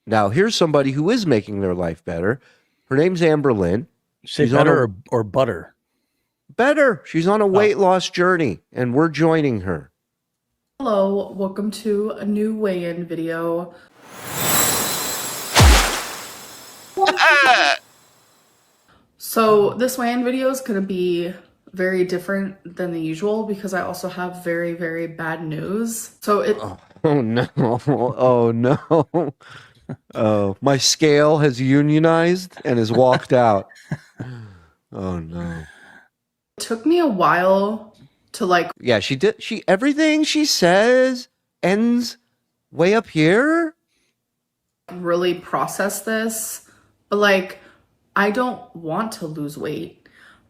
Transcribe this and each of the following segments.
Now, here's somebody who is making their life better. Her name's Amberlynn. Say better or butter? Better. She's on a weight loss journey, and we're joining her. Hello, welcome to a new weigh-in video. So this weigh-in video is going to be very different than the usual because I also have very, very bad news. So it... Oh no. Oh no. Oh, my scale has unionized and has walked out. Oh no. It took me a while to Yeah, she did. Everything she says ends way up here. Really process this. But I don't want to lose weight.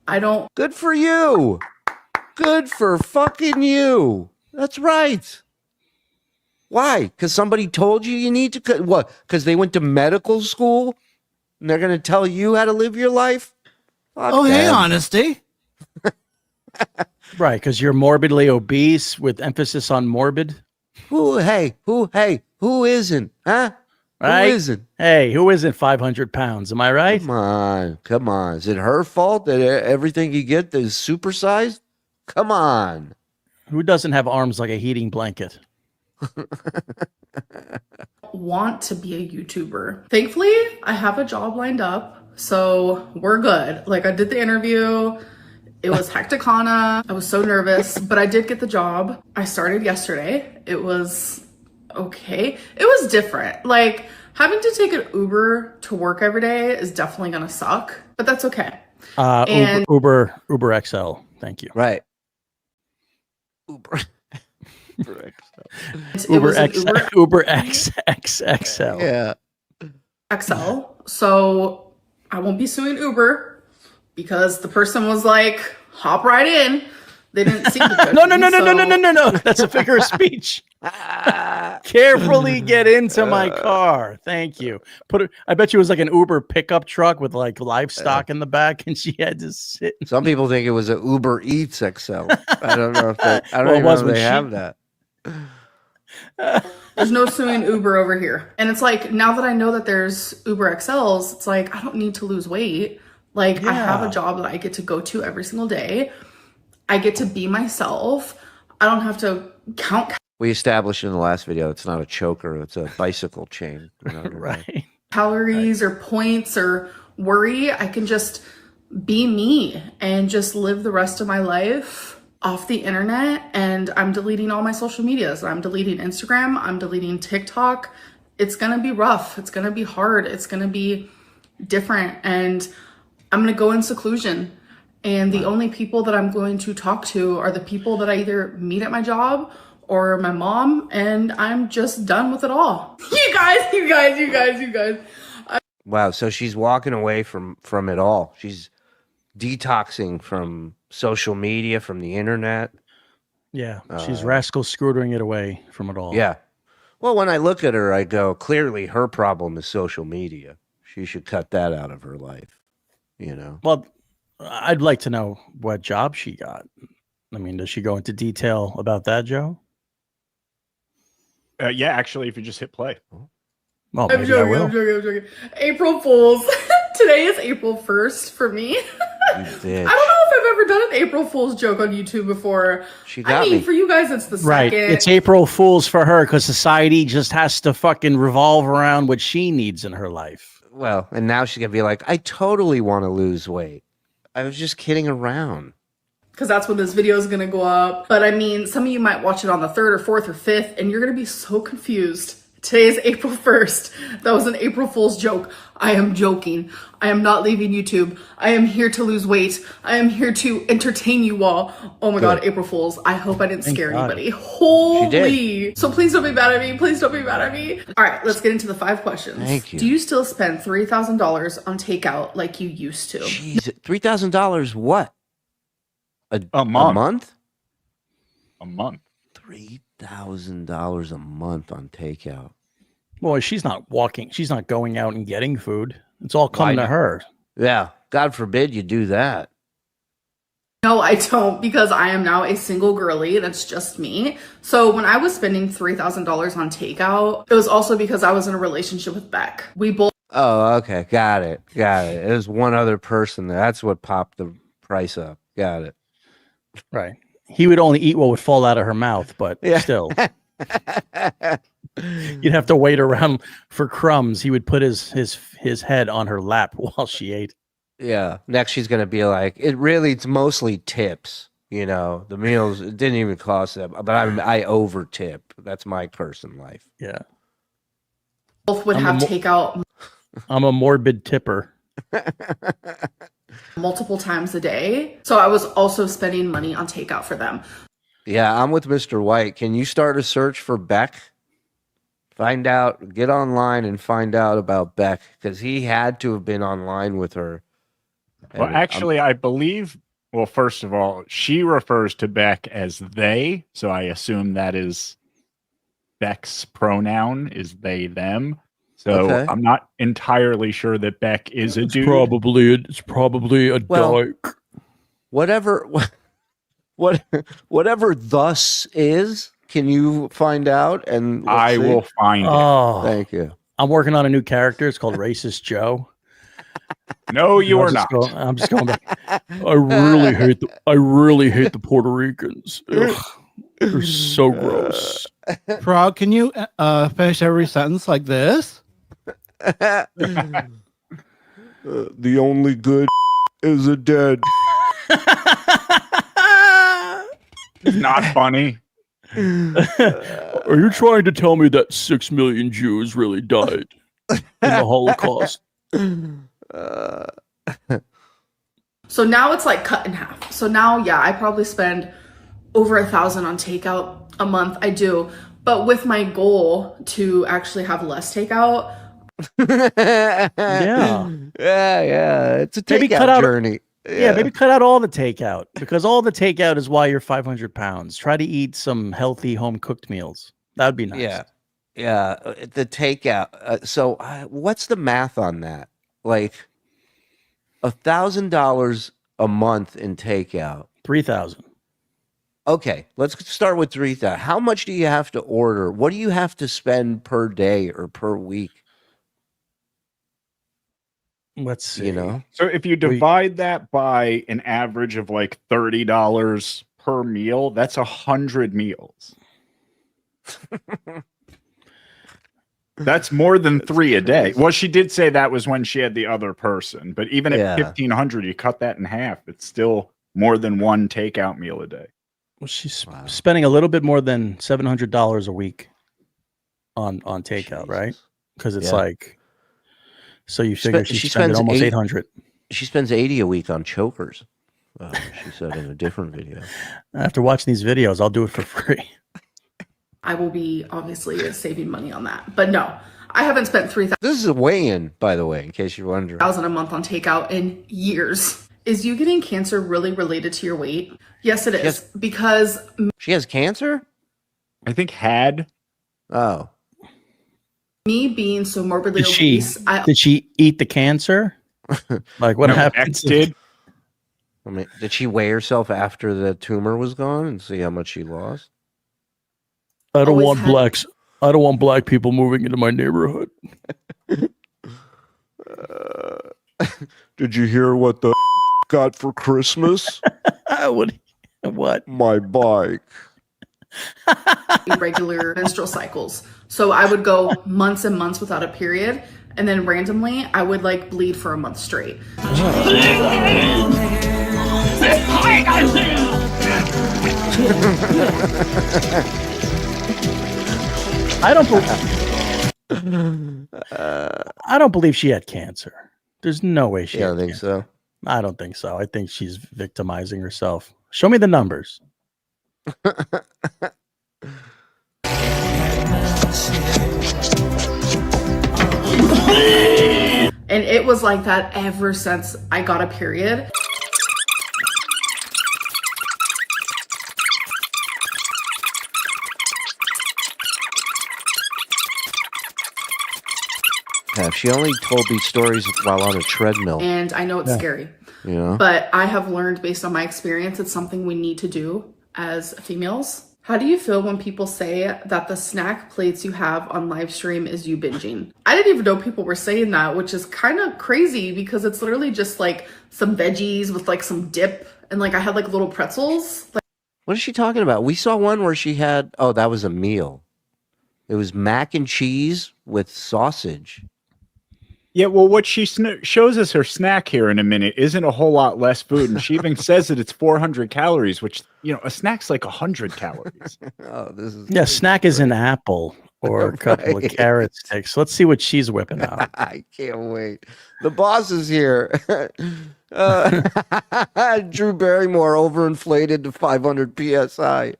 I don't. Good for you. Good for fucking you. That's right. Why? Because somebody told you need to cut? What? Because they went to medical school and they're going to tell you how to live your life? Fuck them. Hey, honesty. Right, because you're morbidly obese with emphasis on morbid. Who isn't? Huh? Right? Who isn't? Hey, who isn't 500 pounds? Am I right? Come on. Is it her fault that everything you get is supersized? Come on. Who doesn't have arms like a heating blanket? Want to be a YouTuber. Thankfully, I have a job lined up, so we're good. I did the interview. It was hecticana. I was so nervous, but I did get the job. I started yesterday. It was okay. It was different. Having to take an Uber to work every day is definitely gonna suck, but that's okay. Uber XL. Thank you. Right. Uber XXXL. Yeah. XL. So I won't be suing Uber because the person was like, hop right in. They didn't see the No. That's a figure of speech. Carefully get into my car. Thank you. I bet you it was like an Uber pickup truck with livestock in the back, and she had to sit. Some people think it was an Uber Eats XL. I don't know if they have that. There's no suing Uber over here. And it's now that I know that there's Uber XLs, it's I don't need to lose weight. I have a job that I get to go to every single day. I get to be myself. I don't have to count. We established in the last video, it's not a choker. It's a bicycle chain. Right. Calories or points or worry. I can just be me and just live the rest of my life off the internet. And I'm deleting all my social medias. I'm deleting Instagram. I'm deleting TikTok. It's going to be rough. It's going to be hard. It's going to be different. And I'm going to go in seclusion. And the only people that I'm going to talk to are the people that I either meet at my job or my mom. And I'm just done with it all. You guys. Wow. So she's walking away from it all. She's detoxing from social media, from the internet. Yeah. She's rascal scootering it away from it all. Yeah. Well, when I look at her, I go, clearly her problem is social media. She should cut that out of her life. Well, I'd like to know what job she got. I mean, does she go into detail about that, Joe? Yeah, actually, if you just hit play. Well, I'm joking. April Fools. Today is April 1st for me. I don't know if I've ever done an April Fool's joke on YouTube before. She got me. For you guys, it's the right. second. It's April Fool's for her because society just has to fucking revolve around what she needs in her life. Well, and now she's going to be like, I totally want to lose weight. I was just kidding around. Because that's when this video is going to go up. But I mean, some of you might watch it on the 3rd or 4th or 5th, and you're going to be so confused. Today is April 1st. That was an April Fool's joke. I am joking. I am not leaving YouTube. I am here to lose weight. I am here to entertain you all. Oh my God, April Fools. I hope I didn't scare anybody. Holy. So please don't be mad at me. Please don't be mad at me. All right, let's get into the 5 questions. Thank you. Do you still spend $3,000 on takeout like you used to? Jeez, $3,000 what? A month? A month. $3,000 a month on takeout. Well, she's not walking. She's not going out and getting food. It's all coming to her. Yeah. God forbid you do that. No, I don't, because I am now a single girly and it's just me. So when I was spending $3,000 on takeout, it was also because I was in a relationship with Beck. We both. Oh, okay. Got it. There's one other person there. That's what popped the price up. Got it. Right. He would only eat what would fall out of her mouth, but still. You'd have to wait around for crumbs. He would put his head on her lap while she ate. Yeah. Next, she's going to be like, it's mostly tips. You know, the meals, it didn't even cost them, but I over tip. That's my curse in life. Yeah. Both would have takeout. I'm a morbid tipper. Multiple times a day. So I was also spending money on takeout for them. Yeah, I'm with Mr. White. Can you start a search for Beck? Get online and find out about Beck, because he had to have been online with her. Well, actually, I believe, well, first of all, she refers to Beck as they, so I assume that is Beck's pronoun is they, them. So Okay. I'm not entirely sure that Beck is a dude. It's probably a dyke. Whatever thus is, can you find out? And I will find it. Thank you. I'm working on a new character. It's called Racist Joe. No, you are not. I'm just going back. I really hate the Puerto Ricans. Ugh, they're so gross. Frog, can you finish every sentence like this? The only good is a dead. It's not funny. Are you trying to tell me that 6 million Jews really died in the Holocaust? So now it's like cut in half. So now, yeah, I probably spend over $1,000 on takeout a month. I do. But with my goal to actually have less takeout. Yeah. It's a takeout journey. Yeah, maybe cut out all the takeout, because all the takeout is why you're 500 pounds. Try to eat some healthy home cooked meals. That would be nice. Yeah. The takeout. So what's the math on that? Like $1,000 a month in takeout. 3,000. Okay, let's start with 3,000. How much do you have to order? What do you have to spend per day or per week? Let's see. You know, so if you divide that by an average of like $30 per meal, that's 100 meals. That's more than 3 a day. Well, she did say that was when she had the other person, but even at 1,500, you cut that in half. It's still more than one takeout meal a day. Well, she's spending a little bit more than $700 a week on takeout, right? Because it's like, so you figure she spends almost 800. She spends 80 a week on chokers. She said in a different video. After watching these videos, I'll do it for free. I will be obviously saving money on that. But no, I haven't spent $3,000. This is a weigh-in, by the way, in case you're wondering. A month on takeout in years. Is you getting cancer really related to your weight? Yes, it is. Because she has cancer? I think had. Oh. Me being so morbidly obese. Did she eat the cancer? Like what happened? Did. I mean, did she weigh herself after the tumor was gone and see how much she lost? I don't want blacks. I don't want black people moving into my neighborhood. Did you hear what the got for Christmas? What? My bike. Irregular menstrual cycles. So I would go months and months without a period, and then randomly I would like bleed for a month straight. I don't believe she had cancer. There's no way she. I don't think so. I don't think so. I think she's victimizing herself. Show me the numbers. And it was like that ever since I got a period. Yeah, she only told these stories while on a treadmill. And I know it's scary. Yeah. But I have learned based on my experience, it's something we need to do as females. How do you feel when people say that the snack plates you have on live stream is you binging? I didn't even know people were saying that, which is kind of crazy because it's literally just like some veggies with like some dip and like I had like little pretzels. Like, What is she talking about? We saw one where she had, oh, that was a meal. It was mac and cheese with sausage. Yeah, well, what she shows us her snack here in a minute isn't a whole lot less food, and she even says that it's 400 calories, which a snack's like 100 calories. Oh, this is snack is an apple or a couple of carrot sticks. Let's see what she's whipping out. I can't wait. The boss is here. Drew Barrymore overinflated to 500 psi.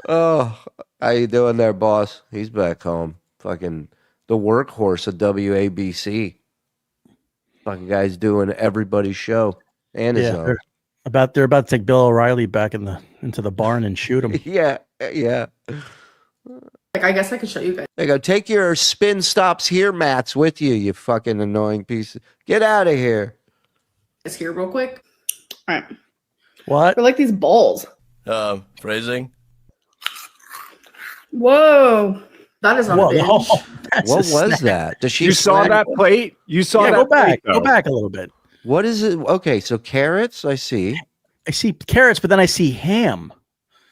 Oh, how you doing there, boss? He's back home. Fucking the workhorse of WABC. Fucking guy's doing everybody's show and his own. They're about to take Bill O'Reilly back into the barn and shoot him. Yeah. like I guess I could show you guys. There you go. Take your spin stops here mats with you, you fucking annoying piece. Get out of here. It's here real quick. All right. What? They're like these balls. Phrasing. Whoa. That is on a binge. What was that? Does she? You saw that plate? You saw that? Go back. Plate, go back a little bit. What is it? Okay, so carrots. I see. I see carrots, but then I see ham.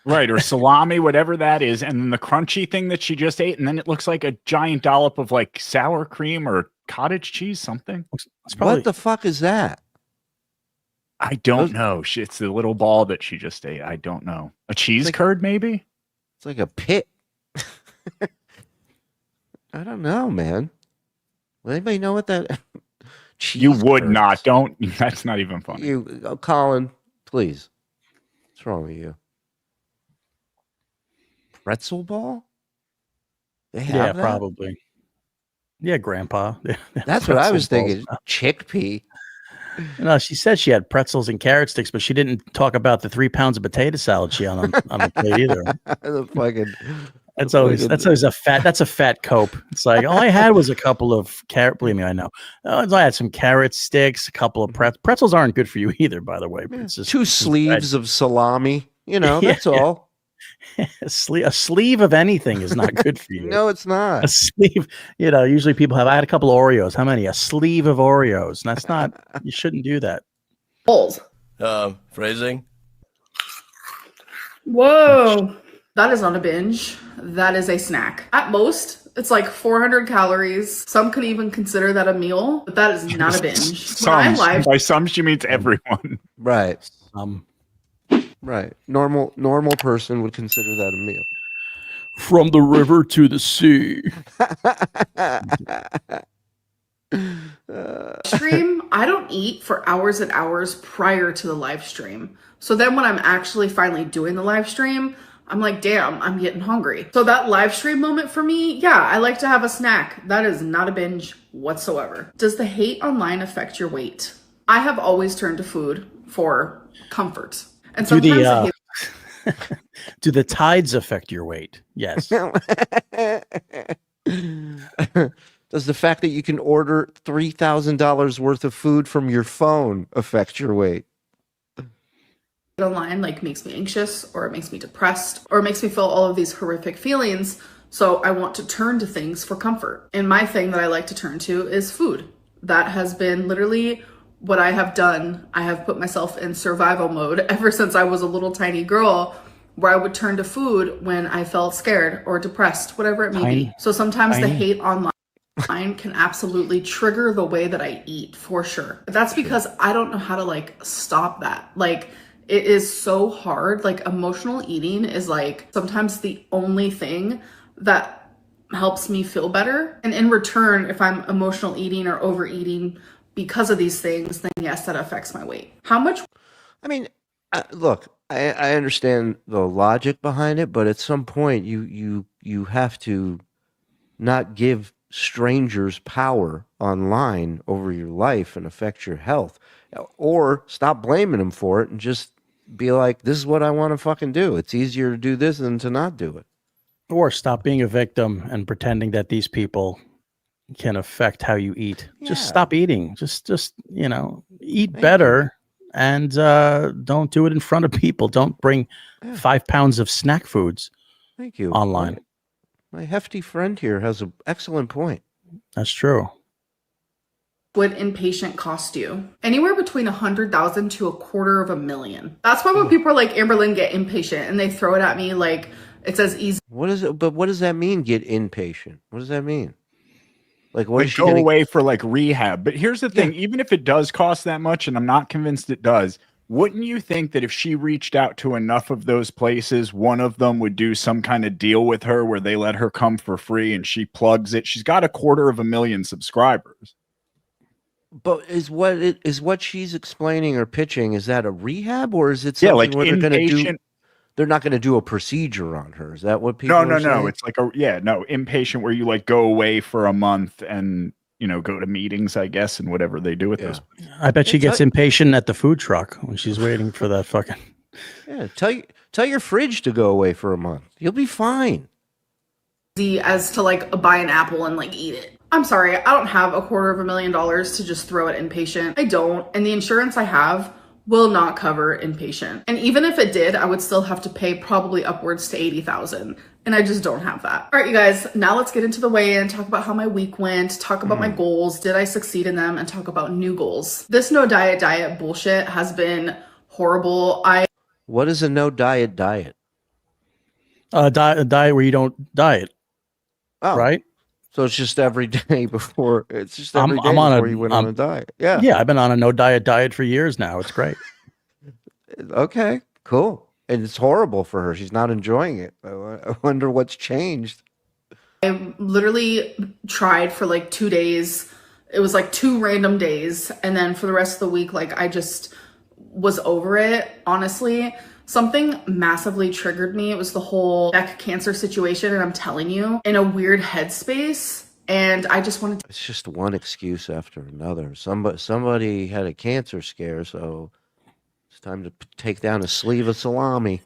Right, or salami, whatever that is, and then the crunchy thing that she just ate, and then it looks like a giant dollop of like sour cream or cottage cheese, something. What the fuck is that? I don't know. It's the little ball that she just ate. I don't know. A cheese curd, maybe? It's like a pit. I don't know, man. Will anybody know what that? You would not. Don't. That's not even funny. Colin, please. What's wrong with you? Pretzel ball? They have that? Probably. Yeah, Grandpa. That's what I was thinking. Chickpea. No, she said she had pretzels and carrot sticks, but she didn't talk about the 3 pounds of potato salad she had on the plate either. The fucking. That's always a fat cope. It's like all I had was a couple of carrot. Believe me, I know. I had some carrot sticks, a couple of pretzels aren't good for you either, by the way. But it's just 2 sleeves of salami. That's all. A sleeve of anything is not good for you. No, it's not. A sleeve. Usually people have. I had a couple of Oreos. How many? A sleeve of Oreos. And that's not. You shouldn't do that. Balls. Phrasing. Whoa. That is not a binge. That is a snack. At most, it's like 400 calories. Some could even consider that a meal, but that is not a binge. By some, she means everyone. Right. Right. Normal person would consider that a meal. From the river to the sea. Stream, I don't eat for hours and hours prior to the live stream. So then when I'm actually finally doing the live stream, I'm like, damn, I'm getting hungry. So that live stream moment for me, yeah, I like to have a snack. That is not a binge whatsoever. Does the hate online affect your weight? I have always turned to food for comfort. And sometimes do the tides affect your weight? Yes. Does the fact that you can order $3,000 worth of food from your phone affect your weight? Online makes me anxious, or it makes me depressed, or it makes me feel all of these horrific feelings. So I want to turn to things for comfort. And my thing that I like to turn to is food. That has been literally what I have done. I have put myself in survival mode ever since I was a little tiny girl, where I would turn to food when I felt scared or depressed, whatever it may be. So sometimes the hate online can absolutely trigger the way that I eat, for sure. But that's because I don't know how to stop that. It is so hard. Emotional eating is sometimes the only thing that helps me feel better. And in return, if I'm emotional eating or overeating because of these things, then yes, that affects my weight. How much? I mean, look, I understand the logic behind it, but at some point you have to not give strangers power online over your life and affect your health, or stop blaming them for it and just be like, this is what I want to fucking do. It's easier to do this than to not do it. Or stop being a victim and pretending that these people can affect how you eat. Yeah. Just stop eating. Just eat Thank better, and don't do it in front of people. Don't bring 5 pounds of snack foods Thank you. online. My hefty friend here has an excellent point. That's true. Would inpatient cost you? Anywhere between 100,000 to $250,000. That's why when people are like, Amberlynn, get inpatient, and they throw it at me like it's as easy. What is it? But what does that mean? Get inpatient? What does that mean? Like, what Like is she go gonna away for like rehab. But here's the thing: even if it does cost that much, and I'm not convinced it does, wouldn't you think that if she reached out to enough of those places, one of them would do some kind of deal with her where they let her come for free and she plugs it? She's got 250,000 subscribers. But is what she's explaining or pitching, is that a rehab, or is it something where they're gonna do? They're not going to do a procedure on her. Is that what people? No. It's like inpatient where you like go away for a month and go to meetings, I guess, and whatever they do with those. I bet she gets impatient at the food truck when she's waiting for that fucking. Yeah, tell your fridge to go away for a month. You'll be fine. As to like buy an apple and like eat it. I'm sorry, I don't have $250,000 to just throw at inpatient. I don't, and the insurance I have will not cover inpatient. And even if it did, I would still have to pay probably upwards to $80,000. And I just don't have that. All right, you guys, now let's get into the weigh-in, talk about how my week went, talk about my goals, did I succeed in them, and talk about new goals. This no diet bullshit has been horrible. What is a no diet diet? A diet where you don't diet. Oh, right? So it's just every day before. It's just every day before you went on a diet. Yeah. Yeah, I've been on a no diet for years now. It's great. Okay, cool. And it's horrible for her. She's not enjoying it. I wonder what's changed. I literally tried for like 2 days. It was like 2 random days. And then for the rest of the week, like I just was over it, honestly. Something massively triggered me. It was the whole neck cancer situation. And I'm telling you, in a weird headspace. And I just wanted to. It's just one excuse after another. Somebody had a cancer scare, so it's time to take down a sleeve of salami,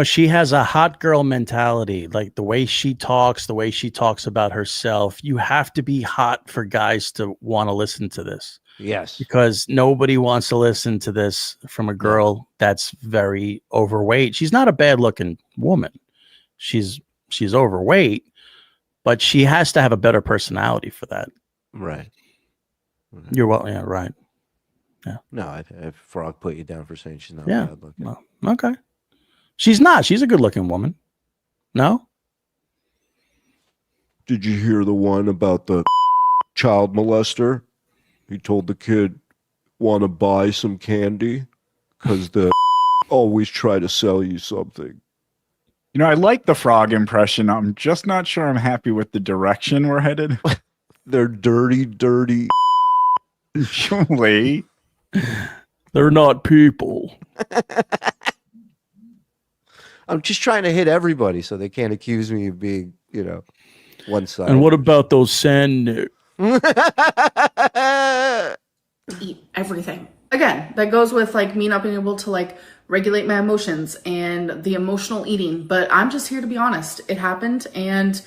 she has a hot girl mentality. Like the way she talks about herself. You have to be hot for guys to want to listen to this. Yes. Because nobody wants to listen to this from a girl that's very overweight. She's not a bad looking woman. She's overweight, but she has to have a better personality for that. Right. You're well, yeah, right. Yeah. No, I Frog put you down for saying she's not bad looking. Well, okay. She's not. She's a good looking woman. No? Did you hear the one about the child molester? He told the kid, want to buy some candy? Because they always try to sell you something. I like the Frog impression. I'm just not sure I'm happy with the direction we're headed. They're dirty. Shuli. They're not people. I'm just trying to hit everybody so they can't accuse me of being, one-sided. And what about those sand? Eat everything. Again, that goes with like me not being able to like regulate my emotions and the emotional eating. But I'm just here to be honest. It happened and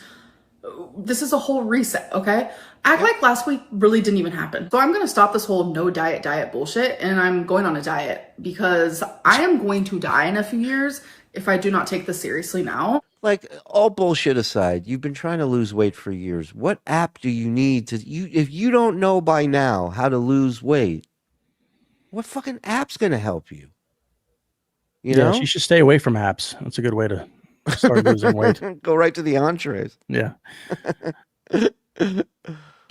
this is a whole reset, okay? Act like last week really didn't even happen. So I'm going to stop this whole no diet bullshit and I'm going on a diet because I am going to die in a few years if I do not take this seriously now. Like, all bullshit aside, you've been trying to lose weight for years. What app do you need if you don't know by now how to lose weight, what fucking app's going to help you? You know? She should stay away from apps. That's a good way to start losing weight. Go right to the entrees. Yeah.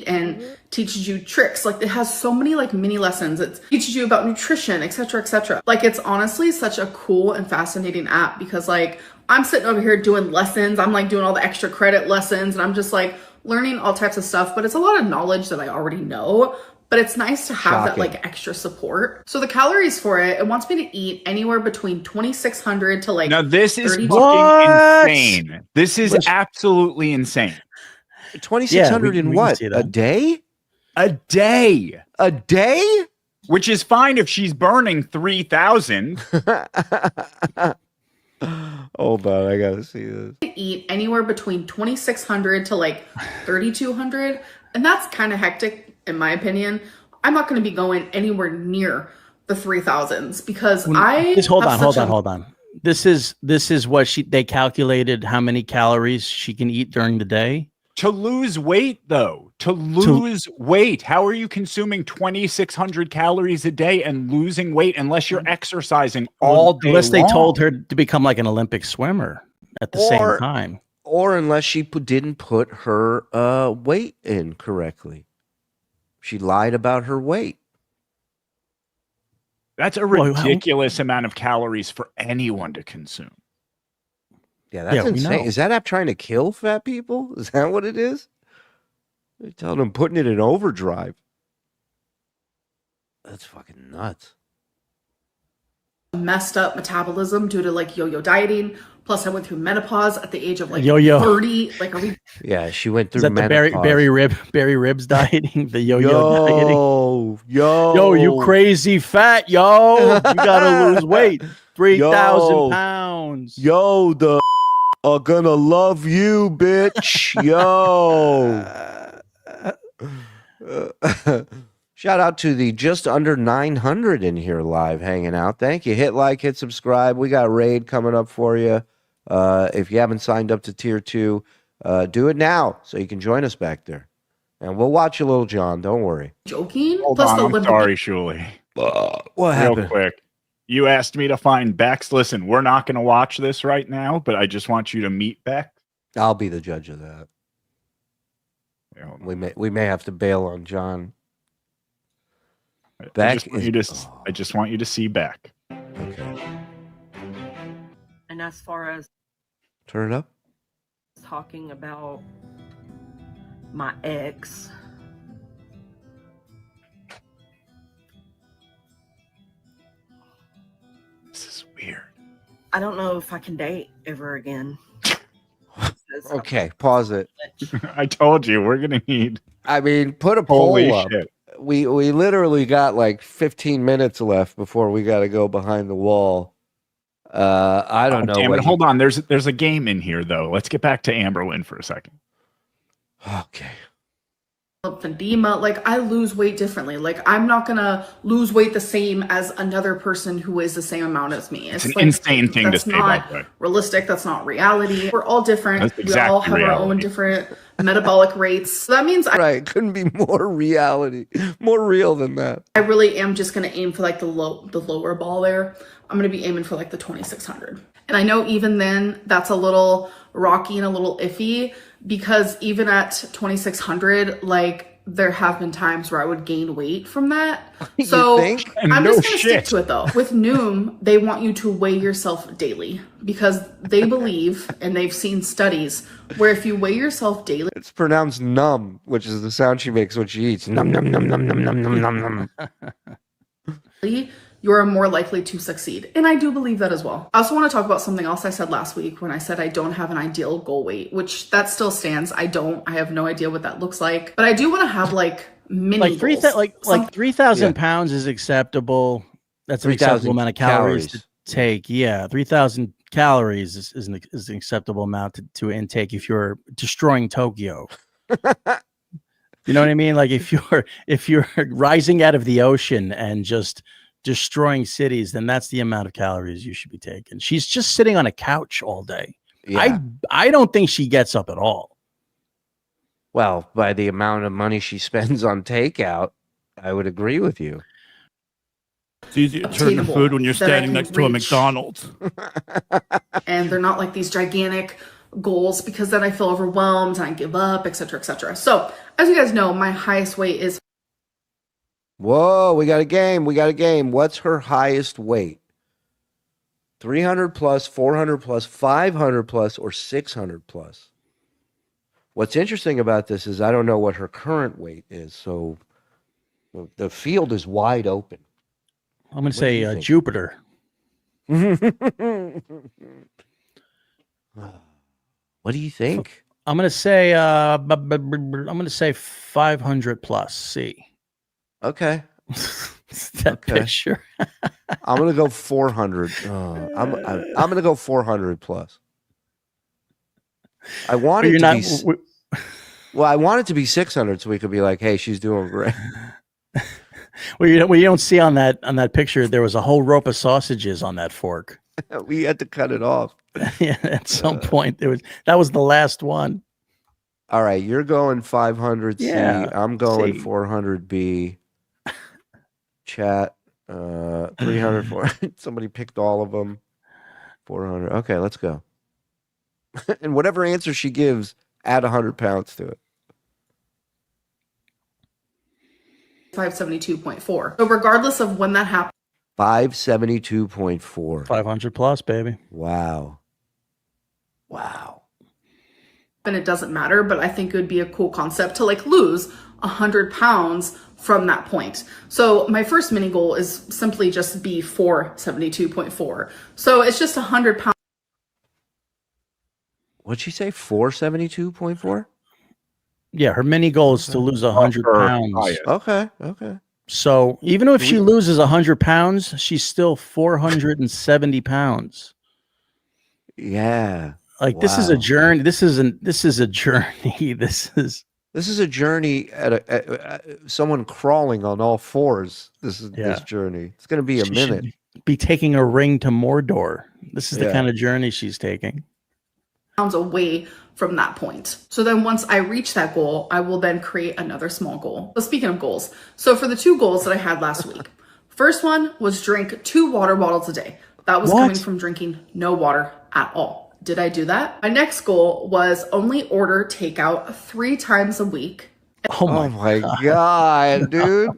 And teaches you tricks. Like, it has so many like mini lessons. It teaches you about nutrition, etc., etc. Like, it's honestly such a cool and fascinating app because like I'm sitting over here doing lessons. I'm like doing all the extra credit lessons and I'm just like learning all types of stuff, but it's a lot of knowledge that I already know. But it's nice to have that like extra support. So the calories for it wants me to eat anywhere between 2,600 to like. Now this is fucking insane. This is absolutely insane. 2,600 in what? A day? A day. A day? Which is fine if she's burning 3,000. Hold on, I gotta see this. Eat anywhere between 2,600 to like 3,200. And that's kind of hectic, in my opinion. I'm not going to be going anywhere near the 3,000s because hold on. This is what they calculated how many calories she can eat during the day. To lose weight, though, weight. How are you consuming 2,600 calories a day and losing weight unless you're exercising all day unless long? They told her to become like an Olympic swimmer at the same time. Or unless she didn't put her weight in correctly. She lied about her weight. That's a ridiculous amount of calories for anyone to consume. Yeah, that's insane. Is that app trying to kill fat people? Is that what it is? They're telling them putting it in overdrive. That's fucking nuts. Messed up metabolism due to like yo-yo dieting. Plus, I went through menopause at the age of like yo-yo. 30. Like, are we? Yeah, she went through menopause. The berry ribs dieting, the yo-yo dieting. Yo, you crazy fat, yo! You gotta lose weight, 3,000 pounds. Yo, the are gonna love you, bitch. Yo. Shout out to the just under 900 in here live hanging out. Thank you. Hit like, hit subscribe. We got a raid coming up for you. If you haven't signed up to tier 2, do it now so you can join us back there. And we'll watch you, Little John. Don't worry. Joking? Hold on, I'm sorry, Shuli. What happened? Real quick. You asked me to find Bex. Listen, we're not going to watch this right now, but I just want you to meet Bex. I'll be the judge of that. We may have to bail on John. I just want you to see Beck. Okay. And as far as turn it up, talking about my ex, this is weird. I don't know if I can date ever again. Okay, pause it. I told you we're gonna need. I mean, put a poll up. Shit. We literally got like 15 minutes left before we got to go behind the wall. I don't know. Damn it. Hold on. There's a game in here though. Let's get back to Amberlynn for a second. Okay. Lymphedema, like I lose weight differently. Like I'm not gonna lose weight the same as another person who weighs the same amount as me. It's an insane thing to say. That's not realistic. That's not reality. We're all different. We all have our own different metabolic rates. So that means couldn't be more reality, more real than that. I really am just gonna aim for like the lower ball there. I'm gonna be aiming for like the 2,600. And I know even then that's a little rocky and a little iffy because even at 2,600, like there have been times where I would gain weight from that. So I'm just gonna stick to it though. With Noom, they want you to weigh yourself daily because they believe and they've seen studies where if you weigh yourself daily, it's pronounced num, which is the sound she makes when she eats. Num num num num num num num num num. You're more likely to succeed. And I do believe that as well. I also want to talk about something else I said last week when I said I don't have an ideal goal weight, which that still stands. I have no idea what that looks like, but I do want to have like mini goals. Like 3,000 pounds is acceptable. That's an acceptable amount of calories to take. Yeah. 3,000 calories is an acceptable amount to intake if you're destroying Tokyo. You know what I mean? Like if you're rising out of the ocean and just destroying cities, then that's the amount of calories you should be taking. She's just sitting on a couch all day. Yeah. I don't think she gets up at all. Well, by the amount of money she spends on takeout, I would agree with you. It's easy to turn to food when you're standing next to a McDonald's. And they're not like these gigantic goals because then I feel overwhelmed and I give up, etc., etc. So, as you guys know, my highest weight is. Whoa, we got a game. What's her highest weight? 300 plus, 400 plus, 500 plus, or 600 plus? What's interesting about this is I don't know what her current weight is, so the field is wide open. I'm going to say Jupiter. What do you think? I'm going to say 500 plus. C. Okay. Picture. I'm gonna go 400. I'm gonna go 400 plus. I want it to be. Well, I want it to be 600 so we could be like, hey, she's doing great. Well, you don't see on that picture, there was a whole rope of sausages on that fork. We had to cut it off. Yeah, at some point that was the last one. All right, you're going 500C. Yeah, I'm going see. 400B. Chat 300. 400. Somebody picked all of them. 400. Okay, let's go. And whatever answer she gives, add 100 pounds to it. 572.4. So regardless of when that happened, 572.4. 500 plus, baby. Wow. and it doesn't matter, but I think it would be a cool concept to like lose 100 pounds from that point. So my first mini goal is simply just be 472.4. So it's just 100 pounds. What'd she say? 472.4? Yeah, her mini goal is to lose 100 pounds. Okay. So even if she loses 100 pounds, she's still 470 pounds. Yeah. Like this is a journey. This is a journey. This is a journey at someone crawling on all fours. This journey. It's going to be a minute. Be taking a ring to Mordor. This is the kind of journey she's taking. Pounds away from that point. So then once I reach that goal, I will then create another small goal. So speaking of goals, so for the 2 goals that I had last week, first one was drink 2 water bottles a day. That was coming from drinking no water at all. Did I do that? My next goal was only order takeout 3 times a week. Oh my God, dude.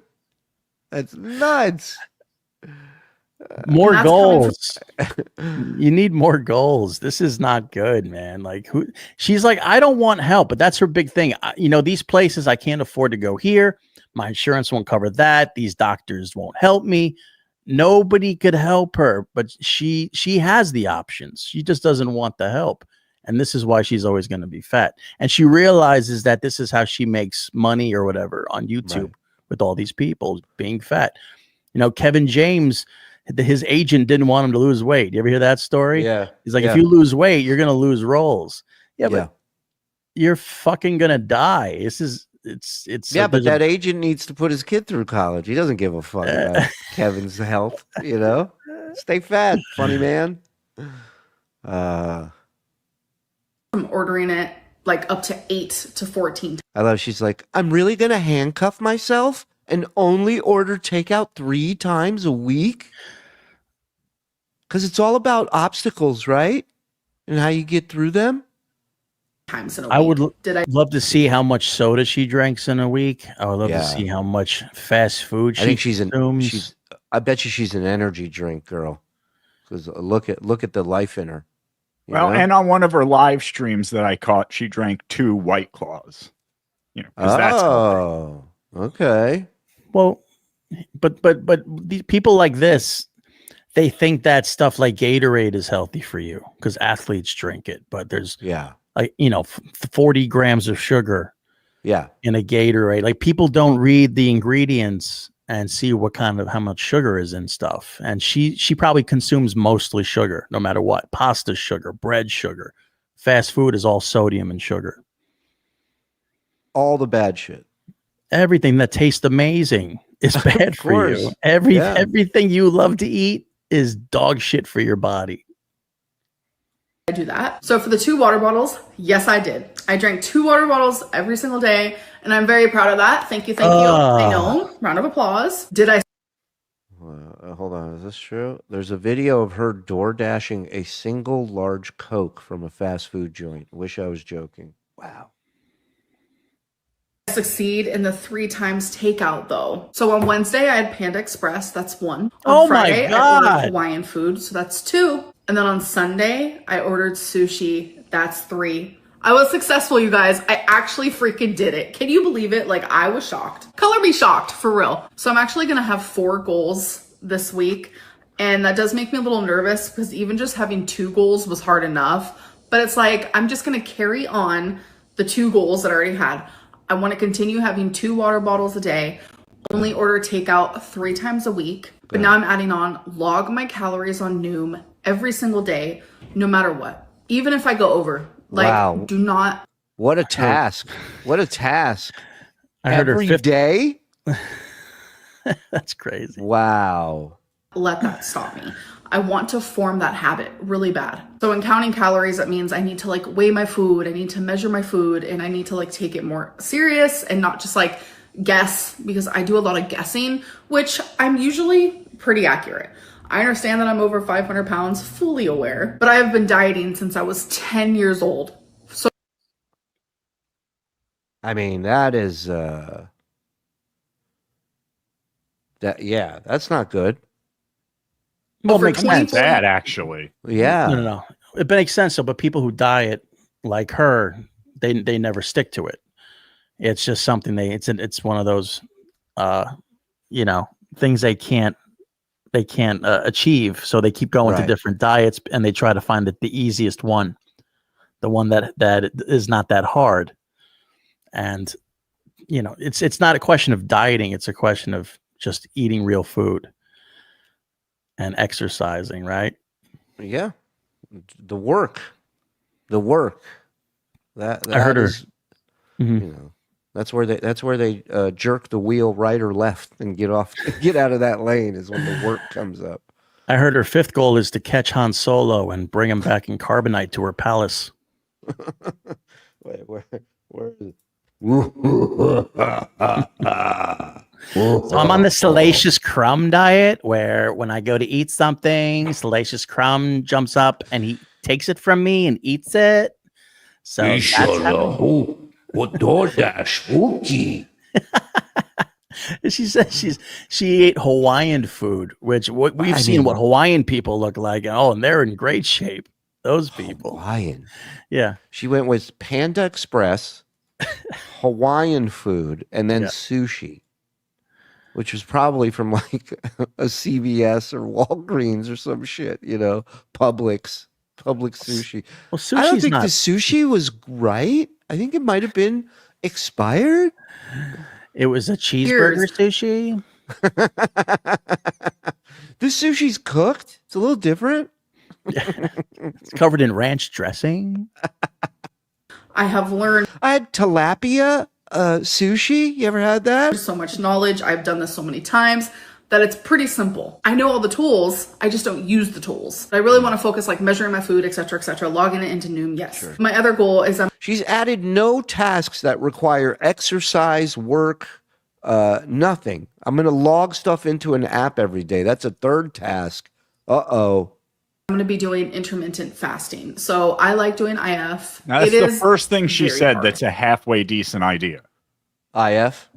That's nuts. More goals. You need more goals. This is not good, man. Like she's like, I don't want help, but that's her big thing. These places I can't afford to go here. My insurance won't cover that. These doctors won't help me. Nobody could help her, but she has the options. She just doesn't want the help. And this is why she's always going to be fat. And she realizes that this is how she makes money or whatever on YouTube with all these people being fat. Kevin James, his agent didn't want him to lose weight. You ever hear that story? Yeah. He's like, if you lose weight, you're going to lose roles. Yeah, but you're fucking going to die. It's but that agent needs to put his kid through college. He doesn't give a fuck about Kevin's health, Stay fat, funny man. I'm ordering it like up to 8 to 14. I love she's like, I'm really gonna handcuff myself and only order takeout 3 times a week? Because it's all about obstacles, right? And how you get through them. Times in a week. I would love to see how much soda she drinks in a week. I would love to see how much fast food she consumes. I bet you she's an energy drink girl. Because look at the life in her. And on one of her live streams that I caught, she drank 2 White Claws. That's okay. Well, but these people like this, they think that stuff like Gatorade is healthy for you because athletes drink it. But there's 40 grams of sugar in a Gatorade. Like people don't read the ingredients and see how much sugar is in stuff. And she probably consumes mostly sugar, no matter what. Pasta sugar, bread sugar. Fast food is all sodium and sugar. All the bad shit. Everything that tastes amazing is bad for you. Everything you love to eat is dog shit for your body. I do that. So for the 2 water bottles, yes, I did. I drank 2 water bottles every single day, and I'm very proud of that. Thank you. I know. Round of applause. Did I? Hold on. Is this true? There's a video of her door dashing a single large Coke from a fast food joint. Wish I was joking. Wow. Succeed in the 3 times takeout though. So on Wednesday I had Panda Express, that's 1. On Friday I ordered Hawaiian food, so that's 2. And then on Sunday I ordered sushi, that's 3. I was successful, you guys. I actually freaking did it. Can you believe it? Like I was shocked. Color me shocked, for real. So I'm actually gonna have 4 goals this week, and that does make me a little nervous because even just having 2 goals was hard enough. But it's like I'm just gonna carry on the 2 goals that I already had. I want to continue having 2 water bottles a day, only order takeout 3 times a week. But now I'm adding on log my calories on Noom every single day, no matter what. Even if I go over, do not. What a task. What a task. I heard Every her day? That's crazy. Wow. Let that stop me. I want to form that habit really bad. So in counting calories, that means I need to like weigh my food, I need to measure my food, and I need to like take it more serious and not just like guess, because I do a lot of guessing, which I'm usually pretty accurate. I understand that I'm over 500 pounds, fully aware, but I have been dieting since I was 10 years old. So I mean, that is that's not good. Well, it for makes sense. 24 Bad, actually. Yeah. No. It makes sense. So, but people who diet like her, they never stick to it. It's just something it's one of those, things they can't achieve. So they keep going to Right. different diets and they try to find the easiest one, the one that is not that hard. And it's not a question of dieting. It's a question of just eating real food and exercising, right? Yeah. The work. That I heard her. is, that's where they jerk the wheel right or left and get out of that lane is when the work comes up. I heard her fifth goal is to catch Han Solo and bring him back in carbonite to her palace. Wait, where is it? So I'm on the Salacious Crumb diet, where when I go to eat something, Salacious Crumb jumps up and he takes it from me and eats it. So that's she says she ate Hawaiian food, which we've seen what Hawaiian people look like. Oh, and they're in great shape. Those people. Hawaiian. Yeah. She went with Panda Express, Hawaiian food, and then sushi, which was probably from like a CVS or Walgreens or some shit, Publix sushi. Well, sushi's I don't think not... the sushi was right. I think it might have been expired. It was a cheeseburger sushi. This sushi's cooked. It's a little different. It's covered in ranch dressing. I have learned I had tilapia sushi. You ever had that? so much knowledge. I've done this so many times that it's pretty simple. I know all the tools. I just don't use the tools. I really want to focus like measuring my food, etc., logging it into Noom. Yes. Sure. My other goal is she's added no tasks that require exercise, work, nothing. I'm going to log stuff into an app every day. That's a third task. Uh-oh. I'm going to be doing intermittent fasting. So I like doing IF. That's the first thing she said hard. That's a halfway decent idea. IF?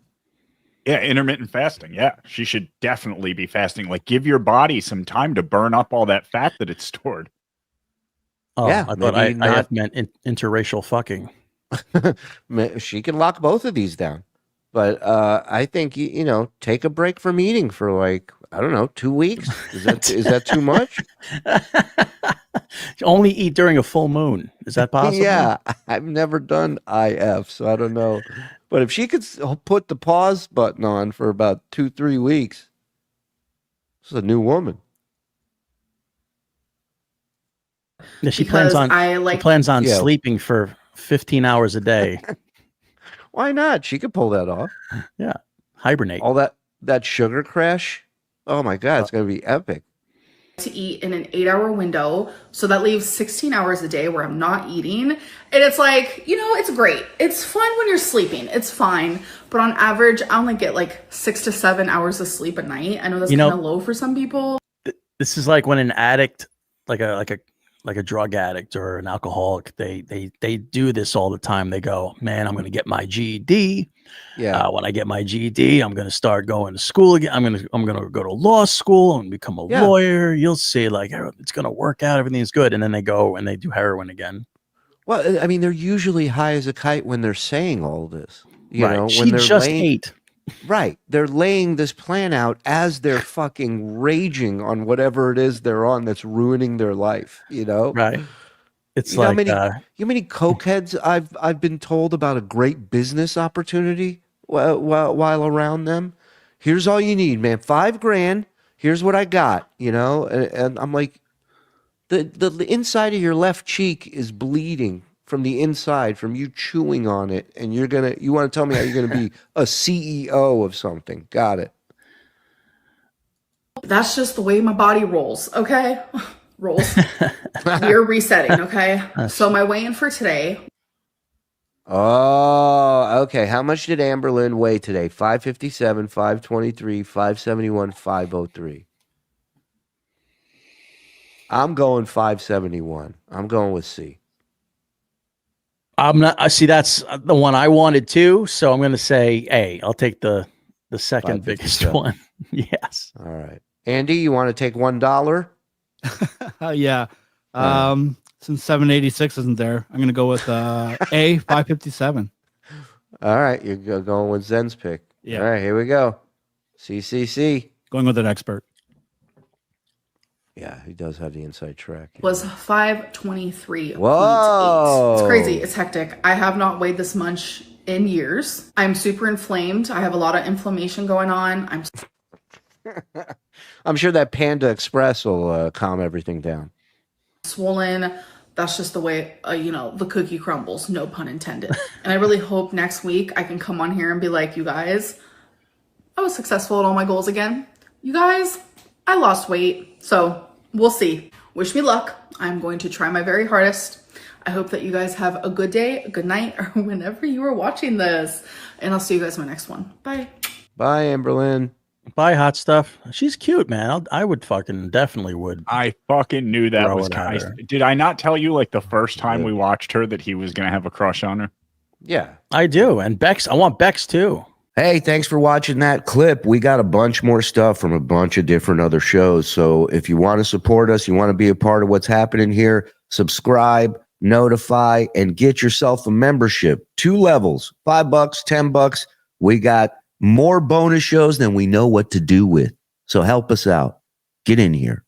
Yeah, intermittent fasting. Yeah, she should definitely be fasting. Like, give your body some time to burn up all that fat that it's stored. Oh, yeah, I thought IF meant interracial fucking. She can lock both of these down. But I think, take a break from eating for like, I don't know, 2 weeks. Is that too much? Only eat during a full moon. Is that possible? Yeah, I've never done IF, so I don't know. But if she could put the pause button on for about 2-3 weeks, this is a new woman. Yeah, she plans on sleeping for 15 hours a day. Why not? She could pull that off. Yeah, hibernate. All that sugar crash. Oh my God, it's going to be epic. To eat in an 8-hour window. So that leaves 16 hours a day where I'm not eating. And it's like, it's great. It's fun when you're sleeping. It's fine. But on average, I only get like 6 to 7 hours of sleep at night. I know that's kind of low for some people. This is like when an addict, like a drug addict or an alcoholic, they do this all the time. They go, man, I'm going to get my GED. Yeah. When I get my GED, I'm going to start going to school again. I'm going to go to law school and become a lawyer. You'll see, like, it's going to work out. Everything's good. And then they go and they do heroin again. Well, I mean, they're usually high as a kite when they're saying all this. You know, she when they're just ate. Right. They're laying this plan out as they're fucking raging on whatever it is they're on that's ruining their life, Right. It's how many cokeheads I've been told about a great business opportunity while around them. Here's all you need, man. $5,000. Here's what I got, and I'm like, the inside of your left cheek is bleeding from the inside, from you chewing on it, and you want to tell me how you're gonna be a CEO of something. Got it. That's just the way my body rolls, okay? Rolls. We're resetting, okay? So my weigh-in for today. Oh, okay. How much did Amberlynn weigh today? 557, 523, 571, 503. I'm going 571. I'm going with C. I'm not. I see. That's the one I wanted too. So I'm going to say A. I'll take the second biggest one. Yes. All right, Andy, you want to take $1? Yeah. Since 786 isn't there, I'm going to go with A 557. All right, you're going with Zen's pick. Yeah. All right, here we go. CCC. Going with an expert. Yeah, he does have the inside track. Was 523.8. Whoa. It's crazy. It's hectic. I have not weighed this much in years. I'm super inflamed. I have a lot of inflammation going on. I'm sure that Panda Express will calm everything down. Swollen. That's just the way, the cookie crumbles, no pun intended. And I really hope next week I can come on here and be like, you guys, I was successful at all my goals again. You guys, I lost weight. So we'll see. Wish me luck. I'm going to try my very hardest. I hope that you guys have a good day, a good night, or whenever you are watching this. And I'll see you guys in my next one. Bye. Bye, Amberlynn. Bye, hot stuff. She's cute, man. I would fucking definitely would. I fucking knew that Throw was it at her. Did I not tell you like the first time we watched her that he was going to have a crush on her? Yeah. I do. And Bex, I want Bex too. Hey, thanks for watching that clip. We got a bunch more stuff from a bunch of different other shows. So if you want to support us, you want to be a part of what's happening here, subscribe, notify, and get yourself a membership. 2 levels, $5, $10. We got more bonus shows than we know what to do with. So help us out. Get in here.